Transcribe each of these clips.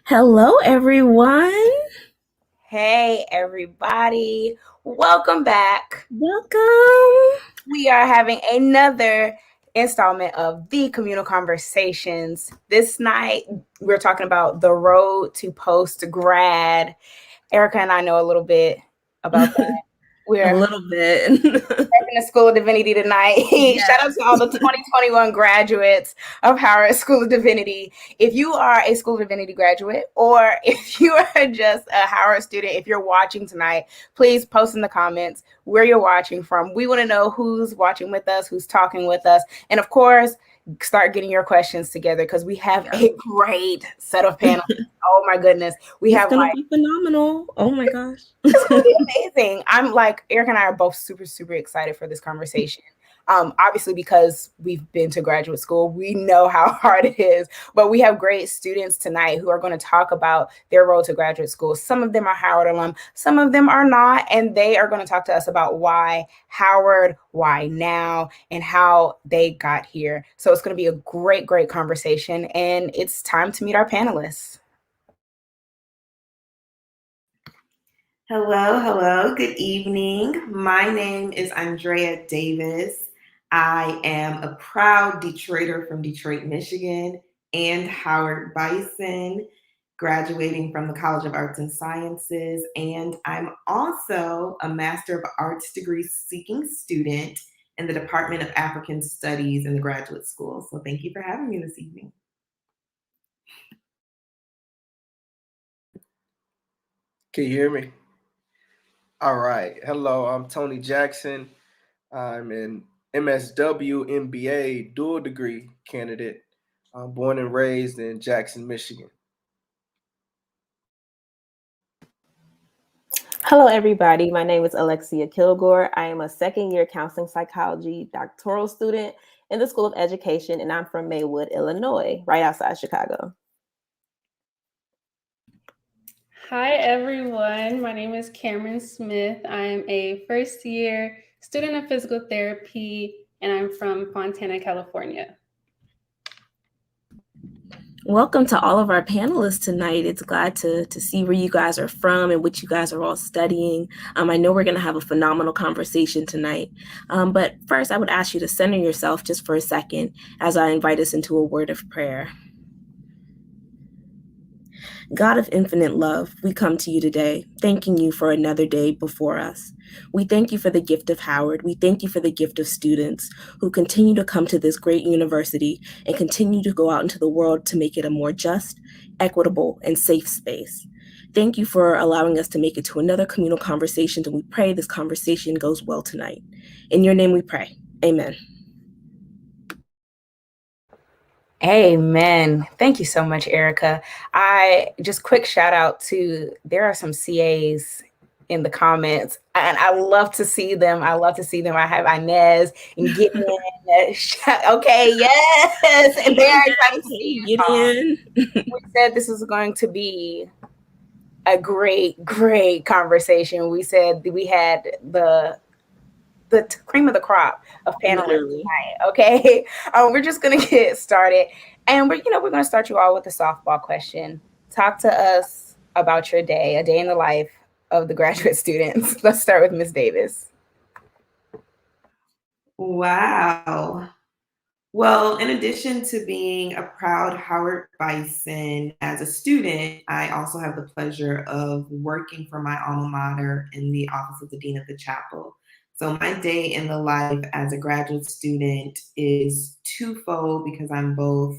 Hello, everyone. Hey, everybody. Welcome back. Welcome. We are having another installment of the Communal Conversations. This night, we're talking about the road to post-grad. Erica and I know a little bit about that. A We're little bit. in the School of Divinity tonight. Yes. Shout out to all the 2021 graduates of Howard School of Divinity. If you are a School of Divinity graduate, or if you are just a Howard student, if you're watching tonight, please post in the comments where you're watching from. We want to know who's watching with us, who's talking with us, and of course, start getting your questions together because we have a great set of panels. Oh my goodness. It's gonna be phenomenal. Oh my gosh. It's gonna be amazing. I'm like, Eric and I are both super, super excited for this conversation. Obviously, because we've been to graduate school, we know how hard it is. But we have great students tonight who are going to talk about their road to graduate school. Some of them are Howard alum, some of them are not, and they are going to talk to us about why Howard, why now, and how they got here. So it's going to be a great, great conversation, and it's time to meet our panelists. Hello, good evening. My name is Andrea Davis. I am a proud Detroiter from Detroit, Michigan, and Howard Bison, graduating from the College of Arts and Sciences. And I'm also a Master of Arts degree seeking student in the Department of African Studies in the graduate school. So thank you for having me this evening. Can you hear me? All right. Hello, I'm Tony Jackson. I'm an MSW MBA dual degree candidate. I'm born and raised in Jackson, Michigan. Hello, everybody. My name is Alexia Kilgore. I am a second-year counseling psychology doctoral student in the School of Education, and I'm from Maywood, Illinois, right outside Chicago. Hi, everyone. My name is Cameron Smith. I am a first-year student of physical therapy, and I'm from Fontana, California. Welcome to all of our panelists tonight. It's glad to see where you guys are from and what you guys are all studying. I know we're going to have a phenomenal conversation tonight. But first, I would ask you to center yourself just for a second as I invite us into a word of prayer. God of infinite love, we come to you today, thanking you for another day before us. We thank you for the gift of Howard. We thank you for the gift of students who continue to come to this great university and continue to go out into the world to make it a more just, equitable, and safe space. Thank you for allowing us to make it to another communal conversation, and we pray this conversation goes well tonight. In your name we pray. Amen. Amen. Thank you so much, Erica. I just quick shout out to there are some CAs in the comments, and I love to see them. I have Inez and Gideon. Okay, yes, and they're excited to see you, Gideon. We said this was going to be a great, great conversation. We said we had the cream of the crop of panelists tonight. Okay, we're just gonna get started, and we're gonna start you all with a softball question. Talk to us about your day, a day in the life of the graduate students. Let's start with Ms. Davis. Wow. Well, in addition to being a proud Howard Bison as a student, I also have the pleasure of working for my alma mater in the office of the Dean of the Chapel. So my day in the life as a graduate student is twofold because I'm both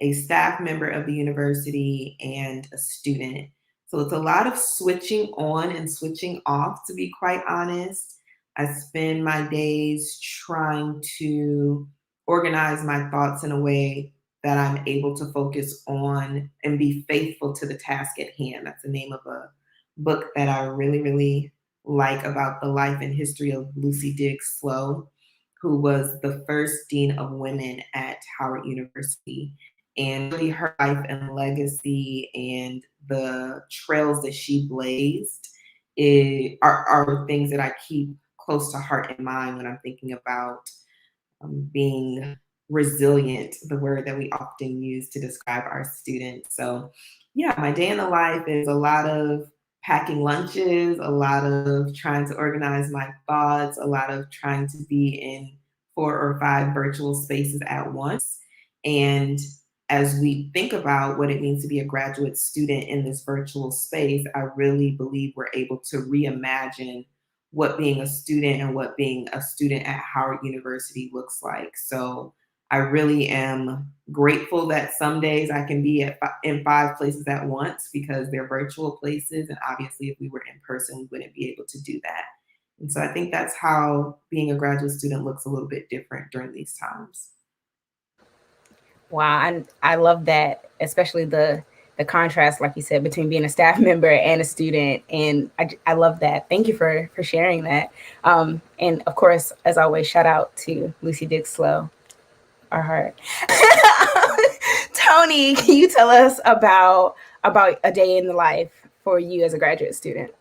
a staff member of the university and a student. So it's a lot of switching on and switching off, to be quite honest. I spend my days trying to organize my thoughts in a way that I'm able to focus on and be faithful to the task at hand. That's the name of a book that I really, really like about the life and history of Lucy Diggs Sloan, who was the first dean of women at Howard University. And really her life and legacy and the trails that she blazed are things that I keep close to heart and mind when I'm thinking about being resilient, the word that we often use to describe our students. So yeah, my day in the life is a lot of packing lunches, a lot of trying to organize my thoughts, a lot of trying to be in 4 or 5 virtual spaces at once. And as we think about what it means to be a graduate student in this virtual space, I really believe we're able to reimagine what being a student and what being a student at Howard University looks like. So I really am grateful that some days I can be in 5 places at once because they're virtual places. And obviously, if we were in person, we wouldn't be able to do that. And so I think that's how being a graduate student looks a little bit different during these times. Wow, I love that, especially the contrast, like you said, between being a staff member and a student, and I love that. Thank you for sharing that. And of course, as always, shout out to Lucy Dixlow, our heart. Tony, can you tell us about a day in the life for you as a graduate student?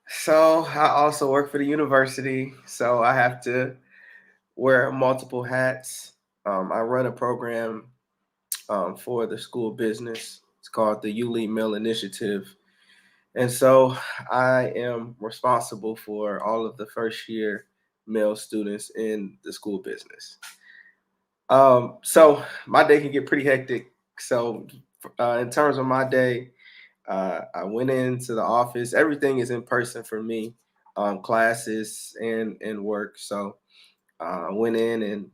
So I also work for the university, so I have to wear multiple hats. I run a program for the school business. It's called the You Lead Mill Initiative. And so I am responsible for all of the first year male students in the school business. So my day can get pretty hectic. So in terms of my day, I went into the office. Everything is in person for me, classes and work. So I went in and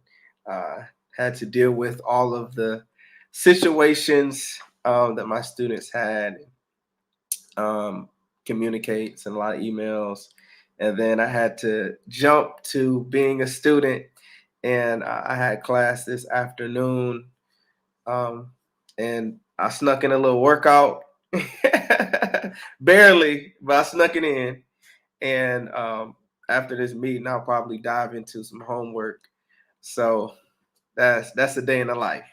had to deal with all of the situations that my students had, communicate, send a lot of emails. And then I had to jump to being a student. And I had class this afternoon. And I snuck in a little workout. Barely, but I snuck it in. And after this meeting, I'll probably dive into some homework. So that's a day in the life.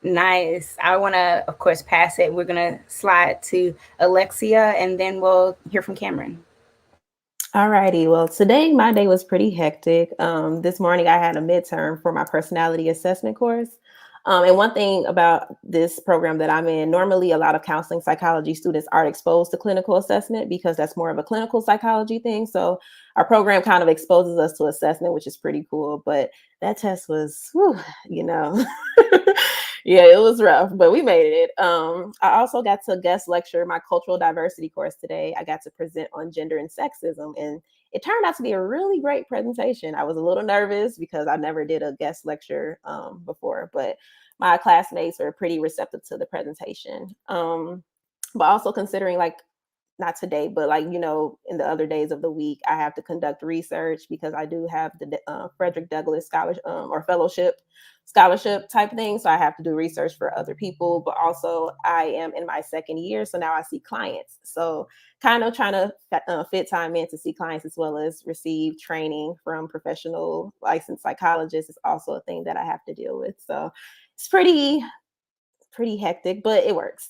Nice. I want to, of course, pass it. We're going to slide to Alexia, and then we'll hear from Cameron. Alrighty. Well, today my day was pretty hectic. This morning I had a midterm for my personality assessment course. And one thing about this program that I'm in, normally a lot of counseling psychology students aren't exposed to clinical assessment because that's more of a clinical psychology thing. So our program kind of exposes us to assessment, which is pretty cool. But that test was, whew, yeah, it was rough, but we made it. I also got to guest lecture my cultural diversity course today. I got to present on gender and sexism, and it turned out to be a really great presentation. I was a little nervous because I never did a guest lecture before, but my classmates were pretty receptive to the presentation. But also considering not today, but in the other days of the week, I have to conduct research because I do have the Frederick Douglass scholarship or fellowship scholarship type thing. So I have to do research for other people, but also I am in my second year. So now I see clients. So kind of trying to fit time in to see clients as well as receive training from professional licensed psychologists is also a thing that I have to deal with. So it's pretty hectic, but it works.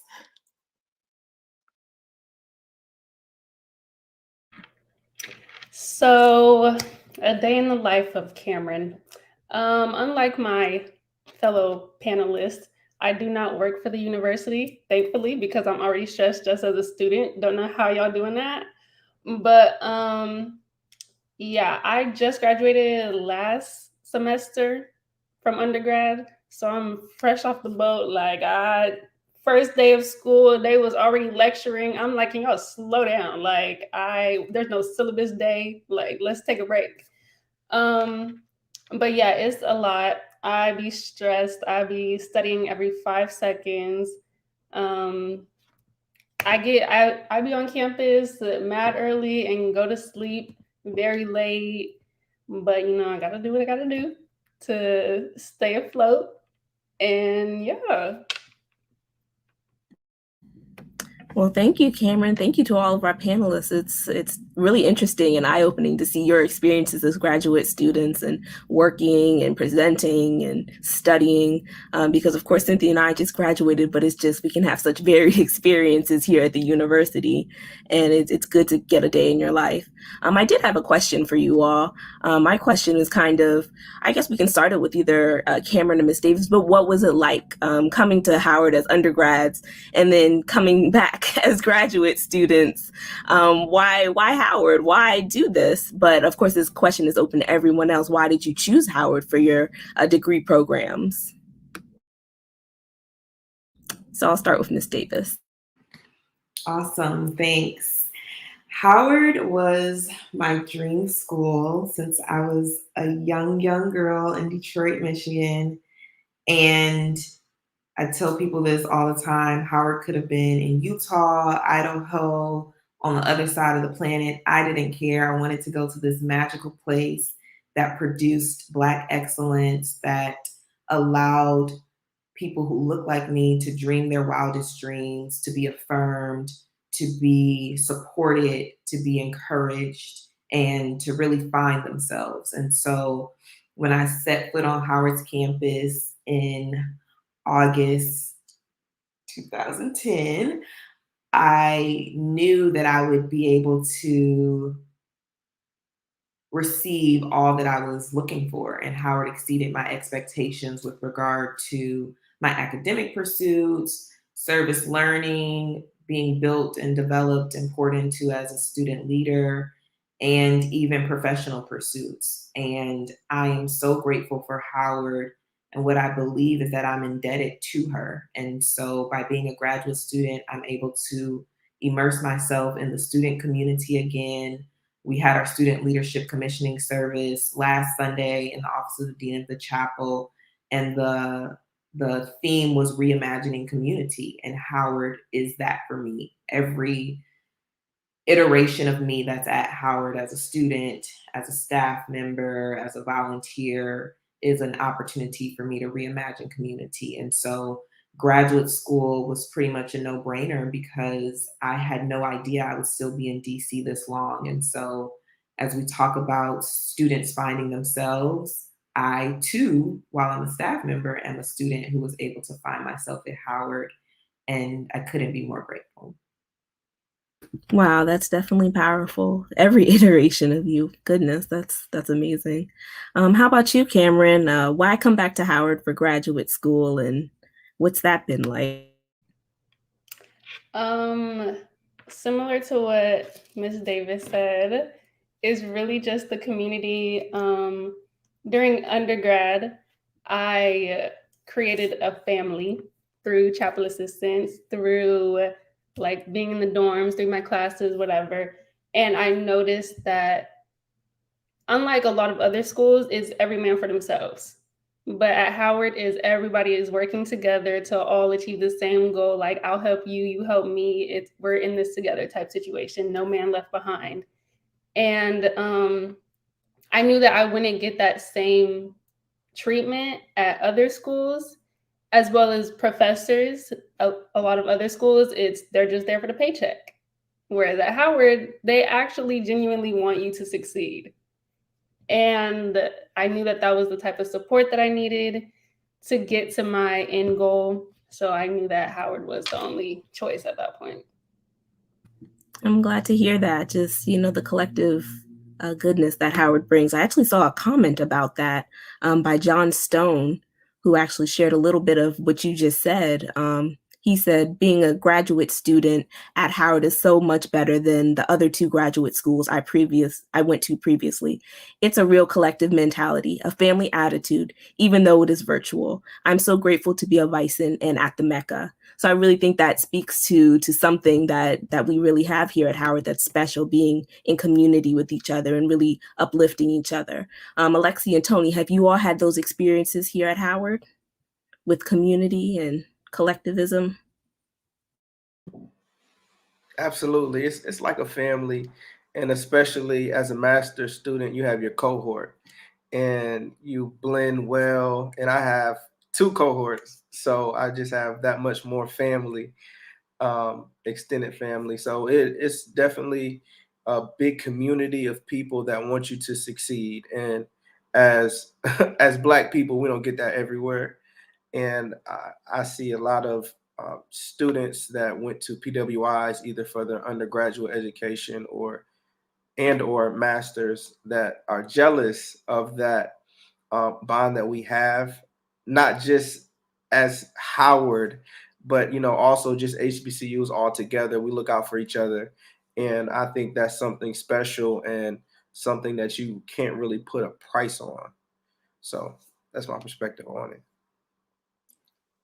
So, a day in the life of Cameron. Unlike my fellow panelists, I do not work for the university, thankfully, because I'm already stressed just as a student. Don't know how y'all doing that. But yeah, I just graduated last semester from undergrad. So I'm fresh off the boat. First day of school, they was already lecturing. I'm like, can y'all slow down? There's no syllabus day. Like, let's take a break. But yeah, it's a lot. I be stressed. I be studying every 5 seconds. Um, I be on campus mad early and go to sleep very late. But I gotta do what I gotta do to stay afloat. And yeah. Well, thank you, Cameron. Thank you to all of our panelists. It's really interesting and eye-opening to see your experiences as graduate students and working and presenting and studying. Because of course, Cynthia and I just graduated, but it's just we can have such varied experiences here at the university, and it's good to get a day in your life. I did have a question for you all. My question is kind of, I guess we can start it with either Cameron or Miss Davis. But what was it like coming to Howard as undergrads and then coming back as graduate students? Why Howard? Why do this? But of course, this question is open to everyone else. Why did you choose Howard for your degree programs? So I'll start with Ms. Davis. Awesome, thanks. Howard was my dream school since I was a young girl in Detroit, Michigan. And I tell people this all the time. Howard could have been in Utah, Idaho, on the other side of the planet. I didn't care. I wanted to go to this magical place that produced Black excellence, that allowed people who look like me to dream their wildest dreams, to be affirmed, to be supported, to be encouraged, and to really find themselves. And so when I set foot on Howard's campus in August 2010, I knew that I would be able to receive all that I was looking for, and Howard exceeded my expectations with regard to my academic pursuits, service learning, being built and developed and poured into as a student leader, and even professional pursuits. And I am so grateful for Howard, and what I believe is that I'm indebted to her. And so by being a graduate student, I'm able to immerse myself in the student community again. We had our student leadership commissioning service last Sunday in the office of the dean of the chapel, and the theme was reimagining community, and Howard is that for me. Every iteration of me that's at Howard as a student, as a staff member, as a volunteer is an opportunity for me to reimagine community. And so graduate school was pretty much a no-brainer because I had no idea I would still be in DC this long. And so as we talk about students finding themselves, I too, while I'm a staff member, am a student who was able to find myself at Howard, and I couldn't be more grateful. Wow, that's definitely powerful. Every iteration of you. Goodness, that's amazing. How about you, Cameron? Why come back to Howard for graduate school, and what's that been like? Similar to what Ms. Davis said, is really just the community. During undergrad, I created a family through chapel assistance, through like being in the dorms, through my classes, whatever. And I noticed that unlike a lot of other schools, it's every man for themselves. But at Howard is everybody is working together to all achieve the same goal. Like, I'll help you, you help me. We're in this together type situation. No man left behind. And I knew that I wouldn't get that same treatment at other schools, as well as professors. A lot of other schools, they're just there for the paycheck. Whereas at Howard, they actually genuinely want you to succeed. And I knew that that was the type of support that I needed to get to my end goal. So I knew that Howard was the only choice at that point. I'm glad to hear that. Just, the collective goodness that Howard brings. I actually saw a comment about that by John Stone, who actually shared a little bit of what you just said. He said, being a graduate student at Howard is so much better than the other two graduate schools I went to previously. It's a real collective mentality, a family attitude, even though it is virtual. I'm so grateful to be a Bison and at the Mecca. So I really think that speaks to something that we really have here at Howard that's special, being in community with each other and really uplifting each other. Alexi and Tony, have you all had those experiences here at Howard with community and collectivism? Absolutely. It's like a family. And especially as a master's student, you have your cohort and you blend well. And I have two cohorts, so I just have that much more family. extended family. So it's definitely a big community of people that want you to succeed. And as as Black people, we don't get that everywhere. And I see a lot of students that went to PWIs either for their undergraduate education or masters that are jealous of that bond that we have, not just as Howard, but also just HBCUs all together. We look out for each other, and I think that's something special and something that you can't really put a price on. So that's my perspective on it.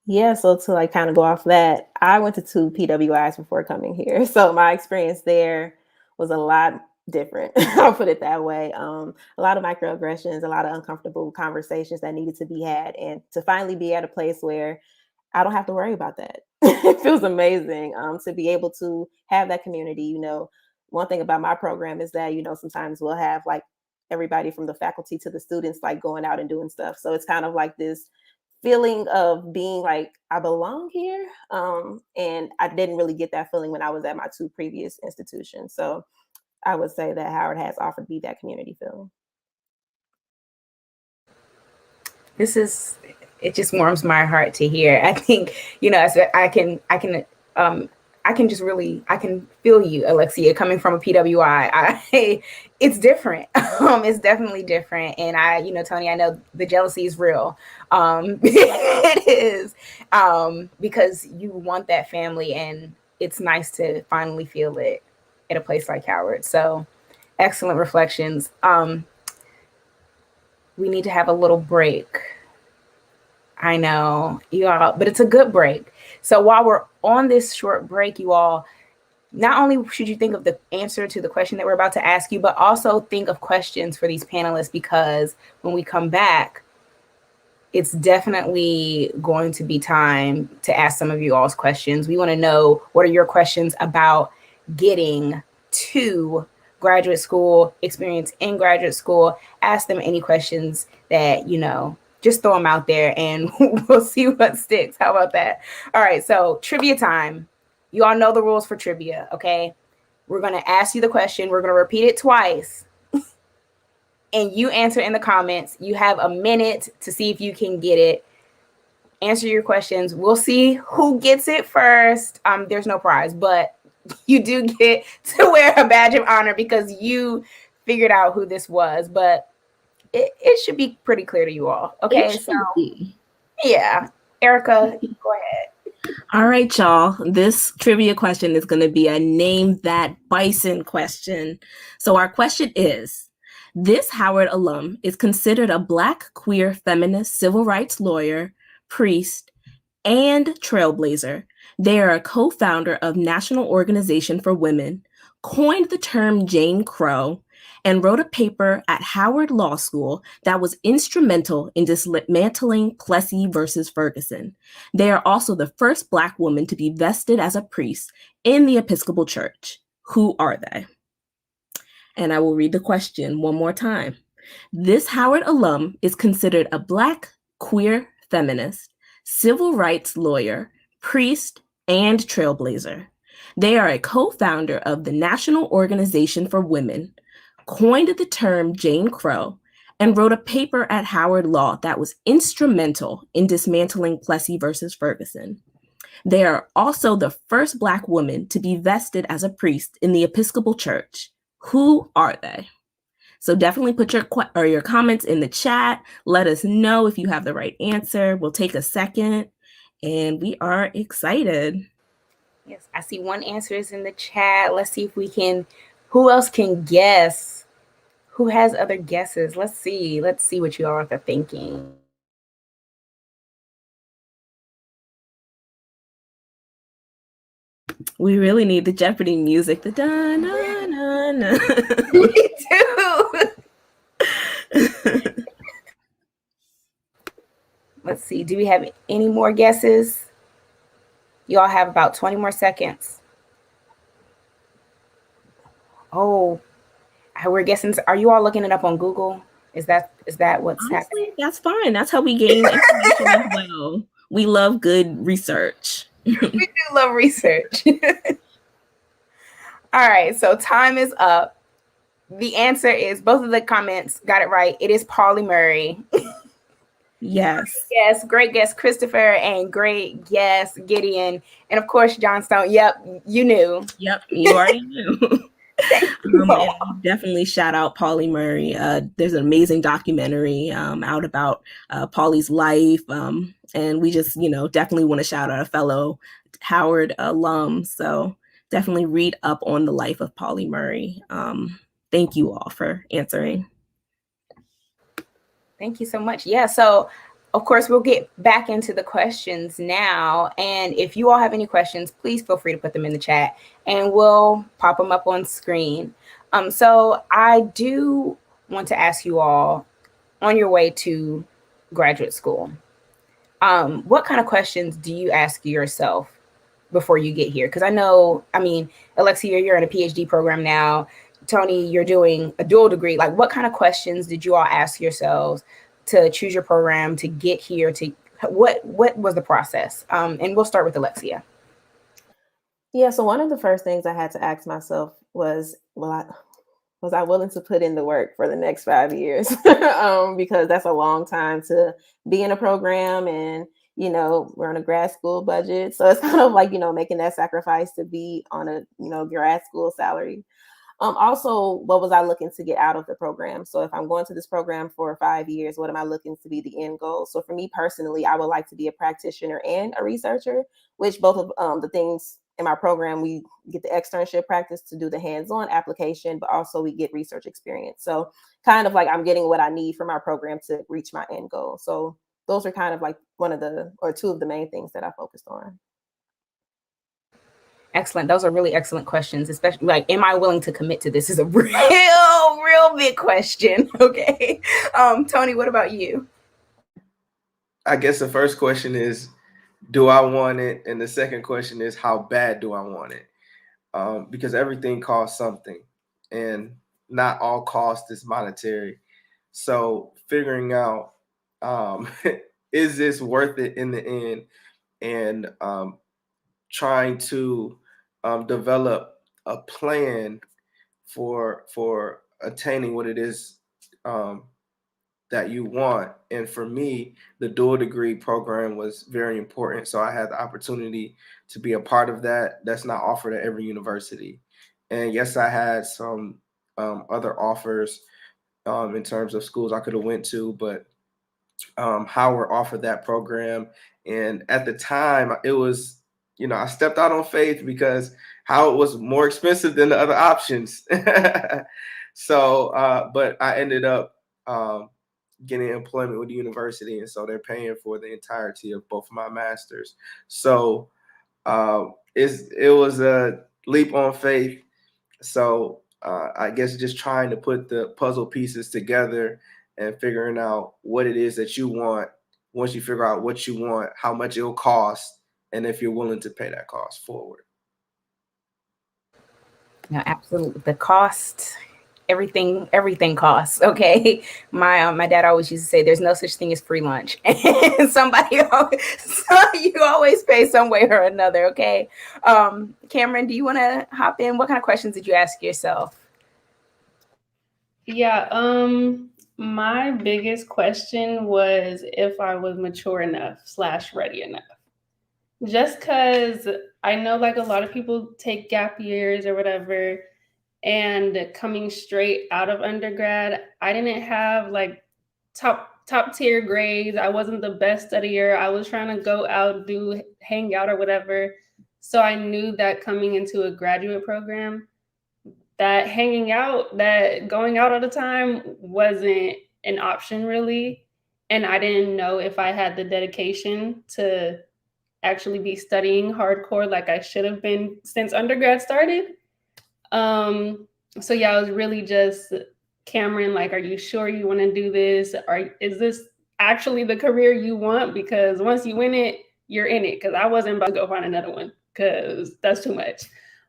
Yeah, so to like kind of go off that, I went to 2 PWIs before coming here. So my experience there was a lot different. I'll put it that way. A lot of microaggressions, a lot of uncomfortable conversations that needed to be had. And to finally be at a place where I don't have to worry about that. It feels amazing to be able to have that community. One thing about my program is that, sometimes we'll have like everybody from the faculty to the students like going out and doing stuff. So it's kind of like this feeling of being like I belong here, and I didn't really get that feeling when I was at my 2 previous institutions. So I would say that Howard has offered me that community feeling. It just warms my heart to hear. I think, as I can feel you, Alexia, coming from a PWI. It's different. It's definitely different. And Tony, I know the jealousy is real. It is, because you want that family, and it's nice to finally feel it at a place like Howard. So excellent reflections. We need to have a little break. I know you all, but it's a good break. So while we're on this short break, you all, not only should you think of the answer to the question that we're about to ask you, but also think of questions for these panelists, because when we come back, it's definitely going to be time to ask some of you all's questions. We want to know, what are your questions about getting to graduate school, experience in graduate school? Ask them any questions that, just throw them out there and we'll see what sticks. How about that? All right, so trivia time. You all know the rules for trivia, okay? We're going to ask you the question. We're going to repeat it twice. And you answer in the comments. You have a minute to see if you can get it. Answer your questions. We'll see who gets it first. There's no prize, but you do get to wear a badge of honor because you figured out who this was. But it should be pretty clear to you all. Okay, so yeah, Erica, go ahead. All right, y'all. This trivia question is going to be a name that bison question. So our question is, this Howard alum is considered a Black queer feminist civil rights lawyer, priest, and trailblazer. They are a co-founder of National Organization for Women, coined the term Jane Crow, and wrote a paper at Howard Law School that was instrumental in dismantling Plessy versus Ferguson. They are also the first Black woman to be vested as a priest in the Episcopal Church. Who are they? And I will read the question one more time. This Howard alum is considered a Black queer feminist, civil rights lawyer, priest, and trailblazer. They are a co-founder of the National Organization for Women, coined the term Jane Crow, and wrote a paper at Howard Law that was instrumental in dismantling Plessy versus Ferguson. They are also the first Black woman to be vested as a priest in the Episcopal Church. Who are they? So definitely put your comments in the chat. Let us know if you have the right answer. We'll take a second, and we are excited. Yes, I see one answer is in the chat. Let's see if we can, who else can guess? Who has other guesses? Let's see what you all are thinking. We really need the Jeopardy music. The da na na na. Me too. Let's see. Do we have any more guesses? You all have about 20 more seconds. Oh, we're guessing. Are you all looking it up on Google? Is that what's happening? That's fine. That's how we gain information as well. We love good research. We do love research. All right, so time is up. The answer is, both of the comments got it right. It is Pauli Murray. Yes. Yes, great guest, Christopher, and great guest, Gideon. And of course, Johnstone. Yep, you knew. Yep, you already knew. Thank you all. And we definitely shout out Pauli Murray. There's an amazing documentary out about Pauli's life. And we just, definitely want to shout out a fellow Howard alum. So definitely read up on the life of Pauli Murray. Thank you all for answering. Thank you so much. Yeah, so of course, we'll get back into the questions now. And if you all have any questions, please feel free to put them in the chat and we'll pop them up on screen. So I do want to ask you all, on your way to graduate school, what kind of questions do you ask yourself before you get here? Because Alexia, you're in a PhD program now. Tony, you're doing a dual degree. Like, what kind of questions did you all ask yourselves to choose your program, to get here, what was the process? And we'll start with Alexia. Yeah, so one of the first things I had to ask myself was, was I willing to put in the work for the next 5 years? Because that's a long time to be in a program, and we're on a grad school budget. So it's kind of like, making that sacrifice to be on a, grad school salary. Also, what was I looking to get out of the program? So if I'm going to this program for 5 years, what am I looking to be the end goal? So for me personally, I would like to be a practitioner and a researcher, which both of the things in my program, we get the externship practice to do the hands-on application, but also we get research experience. So kind of like I'm getting what I need from our program to reach my end goal. So those are kind of like two of the main things that I focused on. Excellent. Those are really excellent questions, especially like, am I willing to commit to this is a real big question. Okay. Tony, what about you? I guess the first question is, do I want it? And the second question is, how bad do I want it? Because everything costs something, and not all cost is monetary. So figuring out, is this worth it in the end? And trying to develop a plan for attaining what it is that you want. And for me, the dual degree program was very important. So I had the opportunity to be a part of that. That's not offered at every university. And yes, I had some other offers in terms of schools I could have went to, but Howard offered that program. And at the time, it was, I stepped out on faith because Howard was more expensive than the other options. So, but I ended up getting employment with the university, and so they're paying for the entirety of both of my masters. So it was a leap on faith. So I guess just trying to put the puzzle pieces together and figuring out what it is that you want. Once you figure out what you want, how much it'll cost, and if you're willing to pay that cost forward. No, absolutely. The cost, everything costs. Okay. My dad always used to say, there's no such thing as free lunch. And you always pay some way or another. Okay. Cameron, do you want to hop in? What kind of questions did you ask yourself? Yeah. My biggest question was if I was mature enough / ready enough. Just because I know like a lot of people take gap years or whatever, and coming straight out of undergrad, I didn't have like top tier grades. I wasn't the best studier. I was trying to go out, hang out or whatever. So I knew that coming into a graduate program, that hanging out, that going out all the time wasn't an option really. And I didn't know if I had the dedication to actually be studying hardcore like I should have been since undergrad started. So yeah, I was really just, Cameron, like, are you sure you want to do this? Is this actually the career you want? Because once you win it, you're in it. Because I wasn't about to go find another one because that's too much.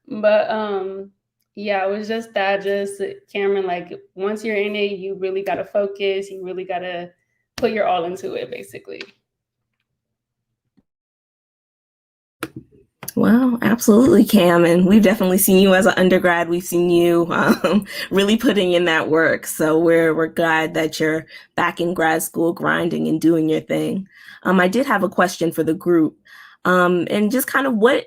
But yeah, it was just Cameron, like, once you're in it, you really got to focus. You really got to put your all into it, basically. Well, absolutely, Cam. And we've definitely seen you as an undergrad. We've seen you really putting in that work. So we're glad that you're back in grad school grinding and doing your thing. I did have a question for the group. And just kind of what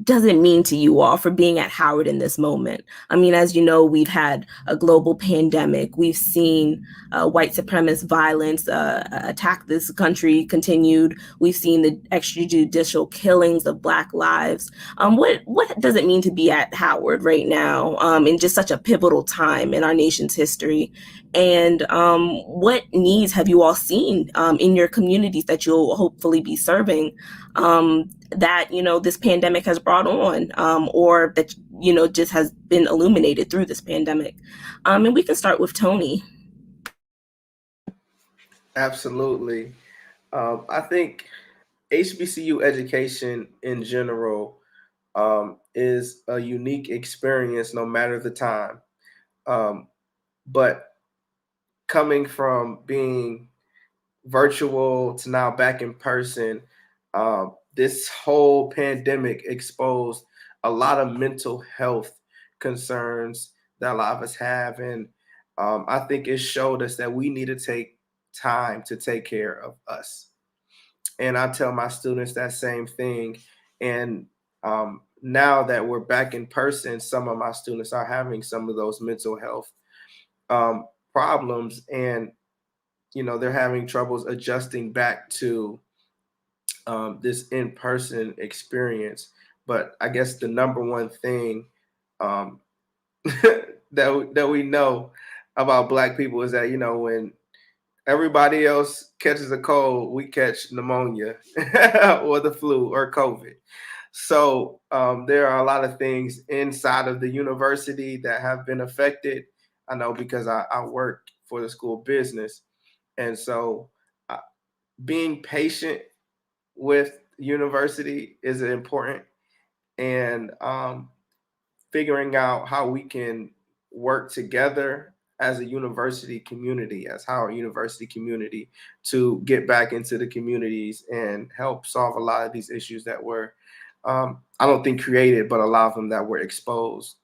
does it mean to you all for being at Howard in this moment? I mean, as you know, we've had a global pandemic. We've seen white supremacist violence attack this country continued. We've seen the extrajudicial killings of Black lives. What does it mean to be at Howard right now in just such a pivotal time in our nation's history? And what needs have you all seen in your communities that you'll hopefully be serving that this pandemic has brought on, or that just has been illuminated through this pandemic? And we can start with Tony. Absolutely. I think HBCU education in general is a unique experience no matter the time. But coming from being virtual to now back in person, this whole pandemic exposed a lot of mental health concerns that a lot of us have. And I think it showed us that we need to take time to take care of us. And I tell my students that same thing. And now that we're back in person, some of my students are having some of those mental health problems. And they're having troubles adjusting back to this in-person experience. But I guess the number one thing that we know about Black people is that when everybody else catches a cold, we catch pneumonia or the flu or COVID. So there are a lot of things inside of the university that have been affected. I know because I work for the school of business. And so being patient with university is important, and figuring out how we can work together as a university community, as Howard University community, to get back into the communities and help solve a lot of these issues that were, I don't think created, but a lot of them that were exposed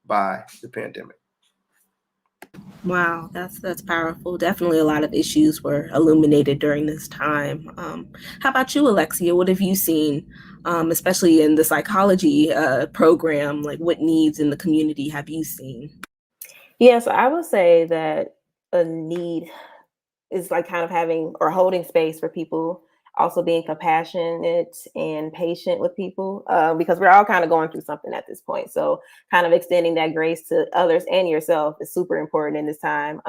by the pandemic. Wow, that's powerful. Definitely a lot of issues were illuminated during this time. How about you, Alexia? What have you seen, especially in the psychology program? Like, what needs in the community have you seen? Yes, I would say that a need is like kind of having or holding space for people, also being compassionate and patient with people, because we're all kind of going through something at this point. So kind of extending that grace to others and yourself is super important in this time.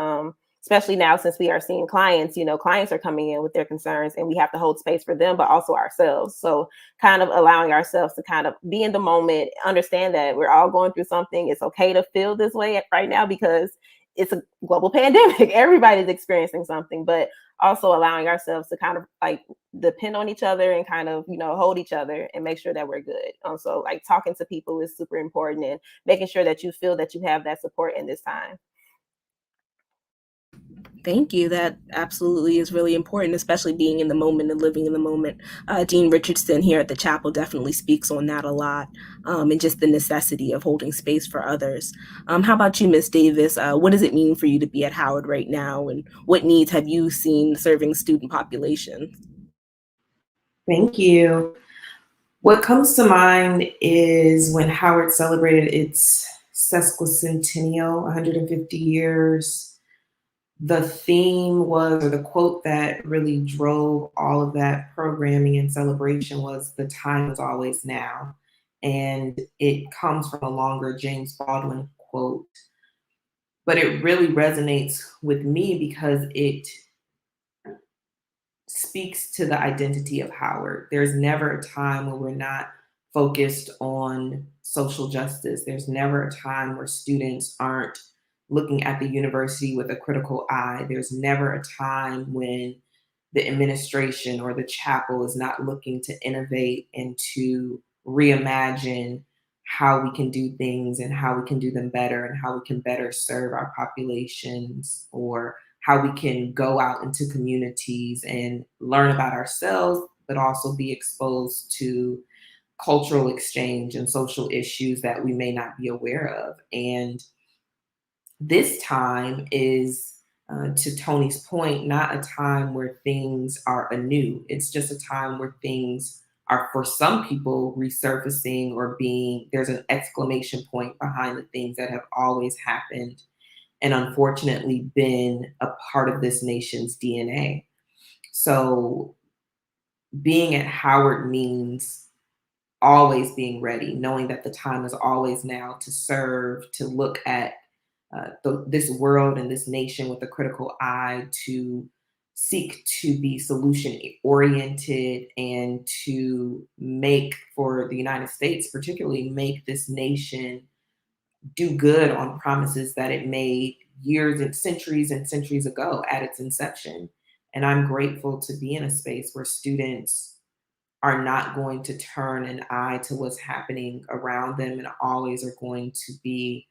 Especially now since we are seeing clients, clients are coming in with their concerns and we have to hold space for them, but also ourselves. So kind of allowing ourselves to kind of be in the moment, understand that we're all going through something. It's okay to feel this way right now because it's a global pandemic. Everybody's experiencing something, but also allowing ourselves to kind of like depend on each other and kind of, hold each other and make sure that we're good. So like talking to people is super important and making sure that you feel that you have that support in this time. Thank you. That absolutely is really important, especially being in the moment and living in the moment. Dean Richardson here at the chapel definitely speaks on that a lot, and just the necessity of holding space for others. How about you, Ms. Davis? What does it mean for you to be at Howard right now, and what needs have you seen serving student populations? Thank you. What comes to mind is when Howard celebrated its sesquicentennial, 150 years. The theme was, or the quote that really drove all of that programming and celebration was, "The time is always now." And it comes from a longer James Baldwin quote. But it really resonates with me because it speaks to the identity of Howard. There's never a time where we're not focused on social justice. There's never a time where students aren't looking at the university with a critical eye. There's never a time when the administration or the chapel is not looking to innovate and to reimagine how we can do things and how we can do them better and how we can better serve our populations, or how we can go out into communities and learn about ourselves, but also be exposed to cultural exchange and social issues that we may not be aware of. And this time is, to Tony's point, not a time where things are anew. It's just a time where things are, for some people, resurfacing or there's an exclamation point behind the things that have always happened and unfortunately been a part of this nation's DNA. So being at Howard means always being ready, knowing that the time is always now to serve, to look at this world and this nation with a critical eye, to seek to be solution oriented and to make, for the United States particularly, make this nation do good on promises that it made years and centuries ago at its inception. And I'm grateful to be in a space where students are not going to turn an eye to what's happening around them and always are going to be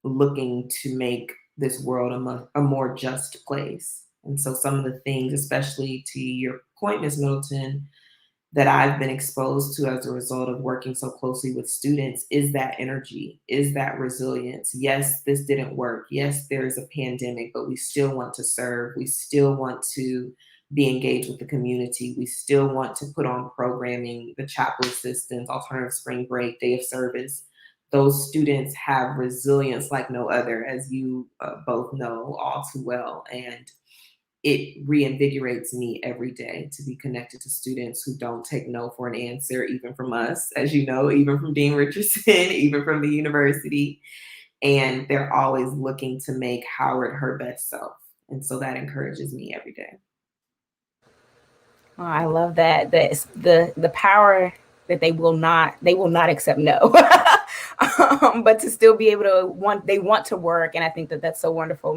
looking to make this world a more just place. And so some of the things, especially to your point, Ms. Middleton, that I've been exposed to as a result of working so closely with students is that energy, is that resilience. Yes, this didn't work. Yes, there is a pandemic, but we still want to serve. We still want to be engaged with the community. We still want to put on programming, the chapel assistants, alternative spring break, day of service. Those students have resilience like no other, as you both know all too well. And it reinvigorates me every day to be connected to students who don't take no for an answer, even from us, as you know, even from Dean Richardson, even from the university. And they're always looking to make Howard her best self. And so that encourages me every day. Oh, I love that. The power that they will not accept no. But to still be able to they want to work, and I think that's so wonderful,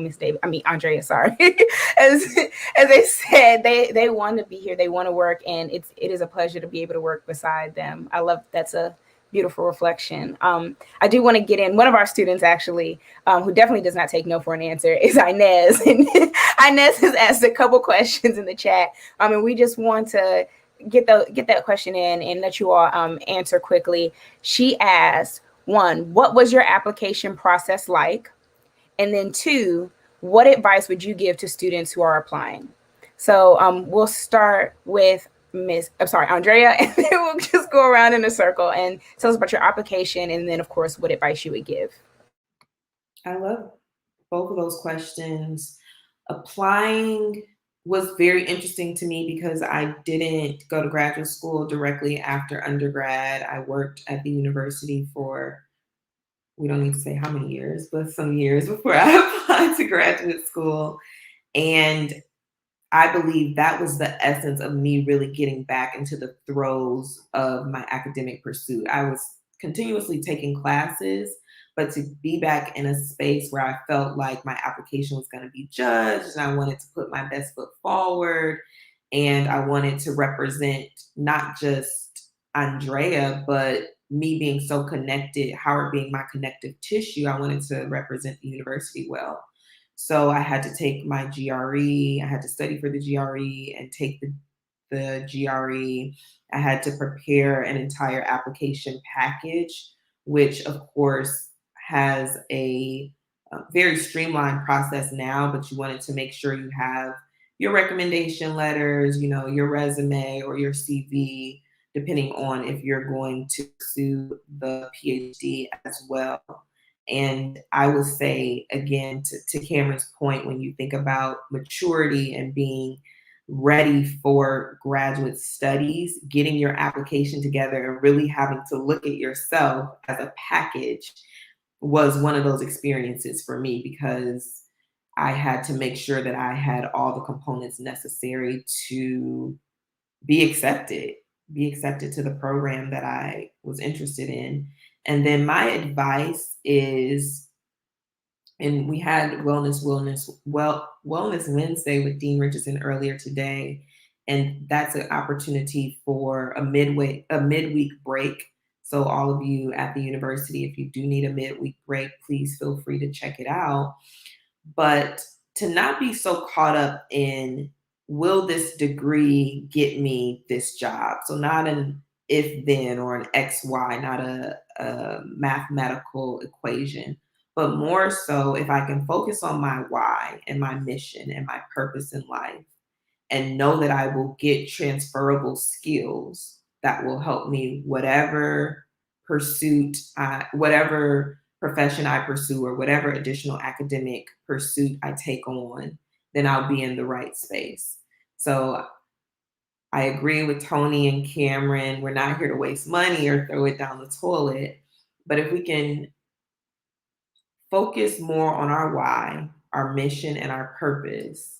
Andrea, sorry. as they said, they want to be here, they want to work, and it is a pleasure to be able to work beside them. I love that's a beautiful reflection. I do want to get in one of our students actually, who definitely does not take no for an answer, is Inez. And Inez has asked a couple questions in the chat. And we just want to get that question in and let you all answer quickly. She asked, 1, what was your application process like? And then 2, what advice would you give to students who are applying? So we'll start with Andrea, and then we'll just go around in a circle and tell us about your application, and then of course what advice you would give. I love both of those questions. Applying was very interesting to me because I didn't go to graduate school directly after undergrad. I worked at the university for, we don't need to say how many years, but some years before I applied to graduate school. And I believe that was the essence of me really getting back into the throes of my academic pursuit. I was continuously taking classes, but to be back in a space where I felt like my application was going to be judged and I wanted to put my best foot forward and I wanted to represent not just Andrea, but me being so connected, Howard being my connective tissue, I wanted to represent the university well. So I had to take my GRE, I had to study for the GRE and take the GRE. I had to prepare an entire application package, which of course has a very streamlined process now, but you wanted to make sure you have your recommendation letters, your resume or your CV, depending on if you're going to pursue the PhD as well. And I would say, again, to Cameron's point, when you think about maturity and being ready for graduate studies, getting your application together and really having to look at yourself as a package was one of those experiences for me, because I had to make sure that I had all the components necessary to be accepted to the program that I was interested in. And then my advice is, and we had Wellness Wednesday with Dean Richardson earlier today, and that's an opportunity for a midweek break. So all of you at the university, if you do need a midweek break, please feel free to check it out. But to not be so caught up in, will this degree get me this job? So not an if then or an XY, not a mathematical equation, but more so if I can focus on my why and my mission and my purpose in life and know that I will get transferable skills that will help me whatever whatever profession I pursue or whatever additional academic pursuit I take on, then I'll be in the right space. So I agree with Tony and Cameron. We're not here to waste money or throw it down the toilet. But if we can focus more on our why, our mission, and our purpose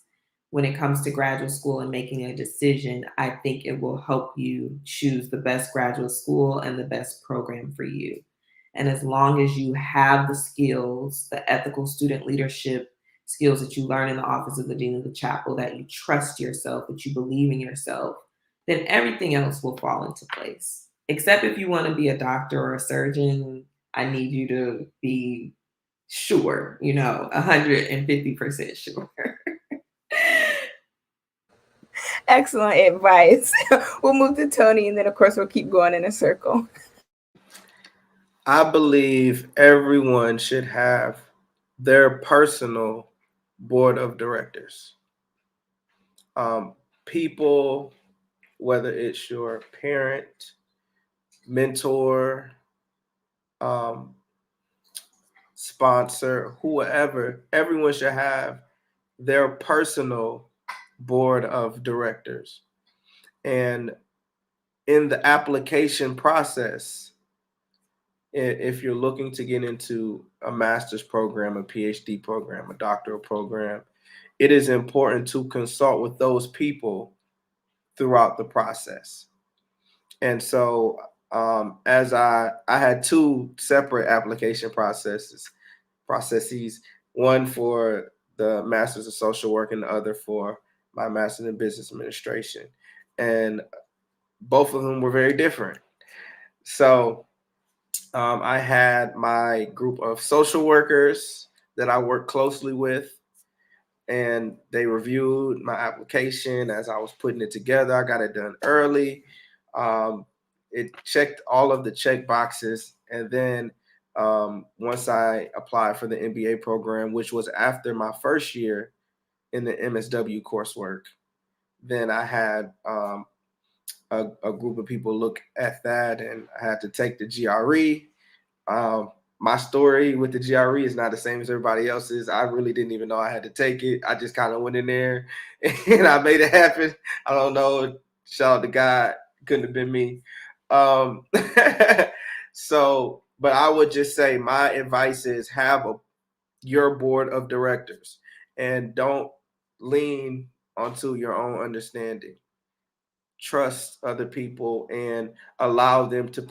when it comes to graduate school and making a decision, I think it will help you choose the best graduate school and the best program for you. And as long as you have the skills, the ethical student leadership skills that you learn in the office of the dean of the chapel, that you trust yourself, that you believe in yourself, then everything else will fall into place. Except if you want to be a doctor or a surgeon, I need you to be sure, 150% sure. Excellent advice. We'll move to Tony, and then of course we'll keep going in a circle. I believe everyone should have their personal board of directors. People, whether it's your parent, mentor, sponsor, whoever, everyone should have their personal board of directors. And in the application process, if you're looking to get into a master's program, a PhD program, a doctoral program, it is important to consult with those people throughout the process. And so as I had two separate application processes, one for the Master's of Social Work and the other for my Master's in Business Administration. And both of them were very different. So I had my group of social workers that I worked closely with, and they reviewed my application as I was putting it together. I got it done early. It checked all of the check boxes. And then once I applied for the MBA program, which was after my first year in the MSW coursework, then I had a group of people look at that, and I had to take the GRE. My story with the GRE is not the same as everybody else's. I really didn't even know I had to take it. I just kind of went in there and I made it happen. I don't know. Shout out to God. Couldn't have been me. So, but I would just say my advice is have your board of directors and don't lean onto your own understanding. Trust other people and allow them to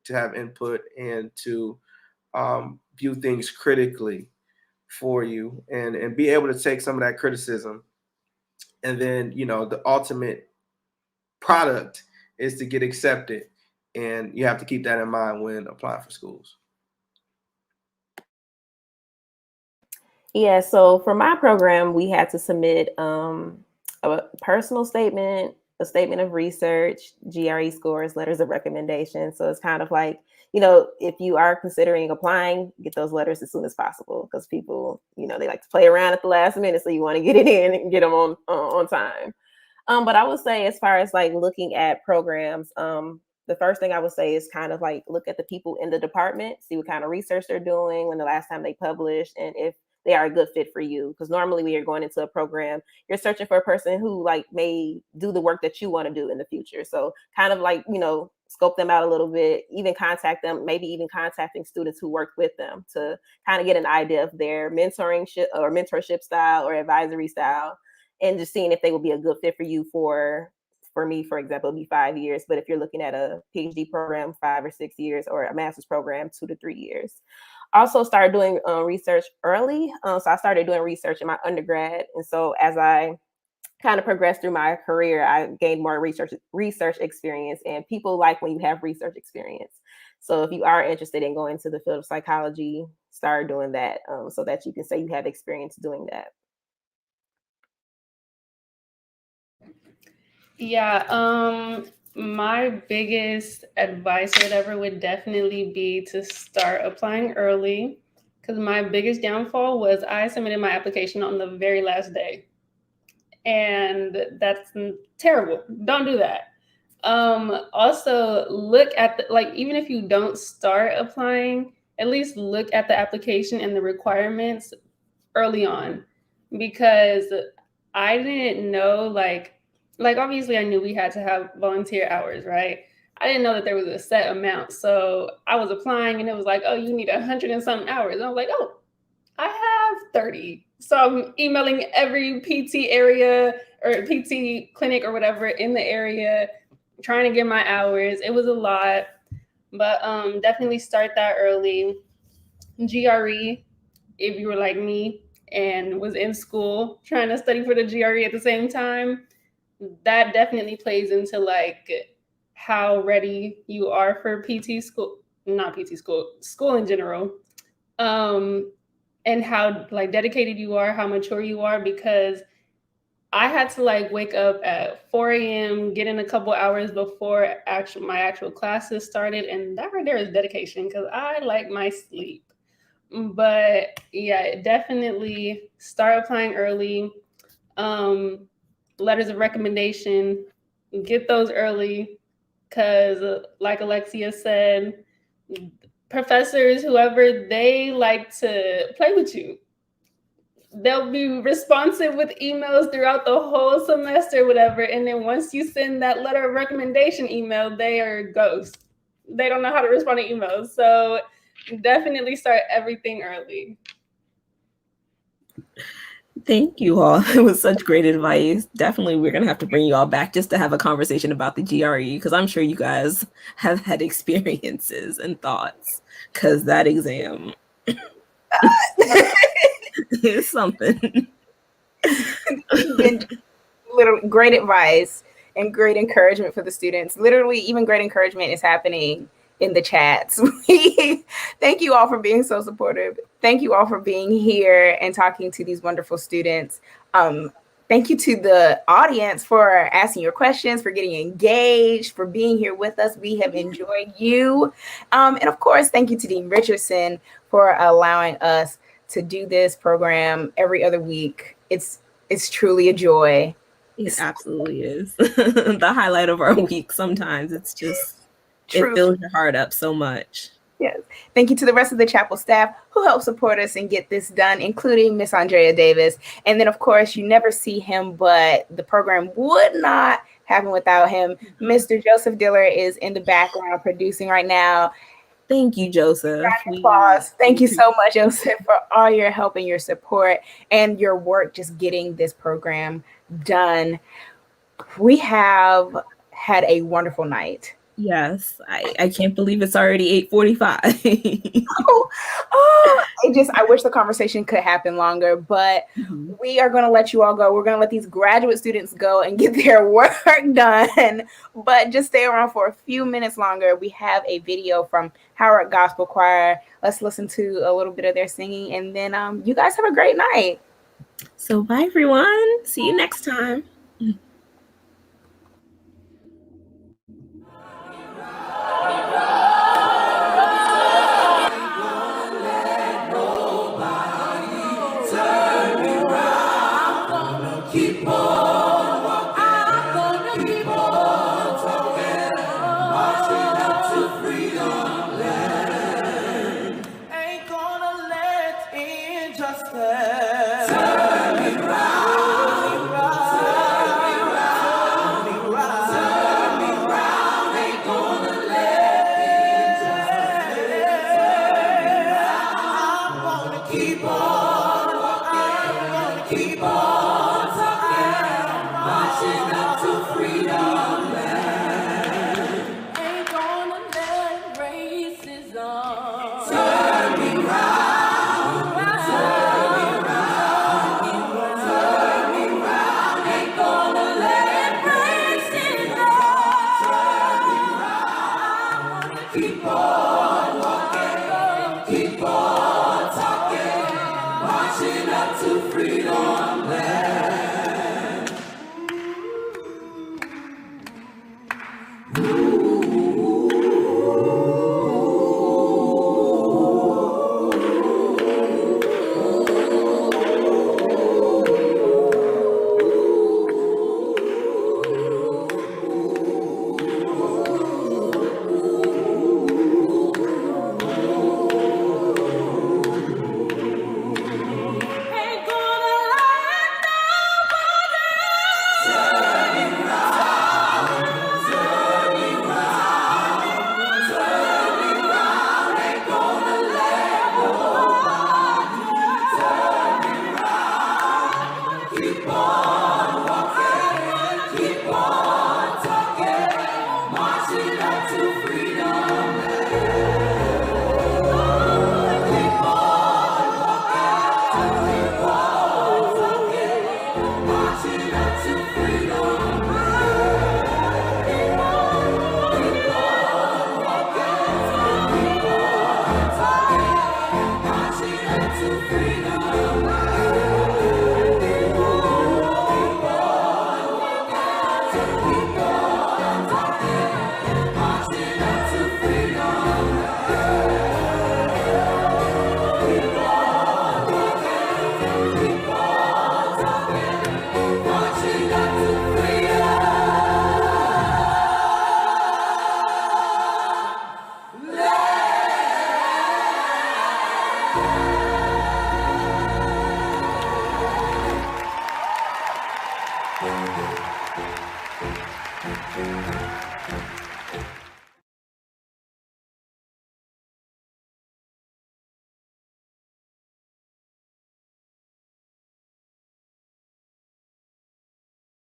have input, and to view things critically for you, and be able to take some of that criticism. And then, the ultimate product is to get accepted. And you have to keep that in mind when applying for schools. Yeah, so for my program, we had to submit a personal statement, a statement of research, GRE scores, letters of recommendation. So it's kind of like, if you are considering applying, get those letters as soon as possible, because people, they like to play around at the last minute. So you want to get it in and get them on time. But I would say, as far as like looking at programs, the first thing I would say is kind of like look at the people in the department, see what kind of research they're doing, when the last time they published, and if they are a good fit for you. Because normally when you're going into a program, you're searching for a person who like may do the work that you want to do in the future. So kind of like, scope them out a little bit, even contact them, maybe even contacting students who work with them to kind of get an idea of their mentorship style or advisory style, and just seeing if they will be a good fit for you. For me, for example, it'd be 5 years. But if you're looking at a PhD program, 5 or 6 years, or a master's program, 2 to 3 years. Also started doing research early. So I started doing research in my undergrad. And so as I kind of progressed through my career, I gained more research experience, and people like when you have research experience. So if you are interested in going to the field of psychology, start doing that so that you can say you have experience doing that. Yeah, My biggest advice or whatever would definitely be to start applying early, because my biggest downfall was I submitted my application on the very last day. And that's terrible. Don't do that. Also look at like, even if you don't start applying, at least look at the application and the requirements early on, because I didn't know, like obviously I knew we had to have volunteer hours, right? I didn't know that there was a set amount. So I was applying and it was like, oh, you need 100 and something hours. And I was like, oh, I have 30. So I'm emailing every PT area or PT clinic or whatever in the area, trying to get my hours. It was a lot, but definitely start that early. GRE, if you were like me and was in school trying to study for the GRE at the same time, that definitely plays into like how ready you are for PT school, not PT school in general. And how like dedicated you are, how mature you are, because I had to like wake up at 4 a.m., get in a couple hours before my actual classes started. And that right there is dedication, because I like my sleep. But yeah, definitely start applying early. Letters of recommendation, get those early, because like Alexia said, professors, whoever, they like to play with you. They'll be responsive with emails throughout the whole semester, whatever. And then once you send that letter of recommendation email, they are ghosts. They don't know how to respond to emails. So definitely start everything early. Thank you all. It was such great advice. Definitely, we're going to have to bring you all back just to have a conversation about the GRE, because I'm sure you guys have had experiences and thoughts, because that exam is something. Literally great advice and great encouragement for the students. Literally, even great encouragement is happening in the chats. Thank you all for being so supportive. Thank you all for being here and talking to these wonderful students. Thank you to the audience for asking your questions, for getting engaged, for being here with us. We have enjoyed you. And of course, thank you to Dean Richardson for allowing us to do this program every other week. It's truly a joy. It absolutely is. The highlight of our week sometimes. It's just, It fills your heart up so much. Yes. Thank you to the rest of the chapel staff who helped support us and get this done, including Miss Andrea Davis. And then, of course, you never see him, but the program would not happen without him. Mr. Joseph Diller is in the background producing right now. Thank you, Joseph. Applause. Thank you so much, Joseph, for all your help and your support and your work just getting this program done. We have had a wonderful night. Yes, I can't believe it's already 8:45. I wish the conversation could happen longer, but we are going to let you all go. We're going to let these graduate students go and get their work done, but just stay around for a few minutes longer. We have a video from Howard Gospel Choir. Let's listen to a little bit of their singing, and then you guys have a great night. So bye, everyone. See you next time.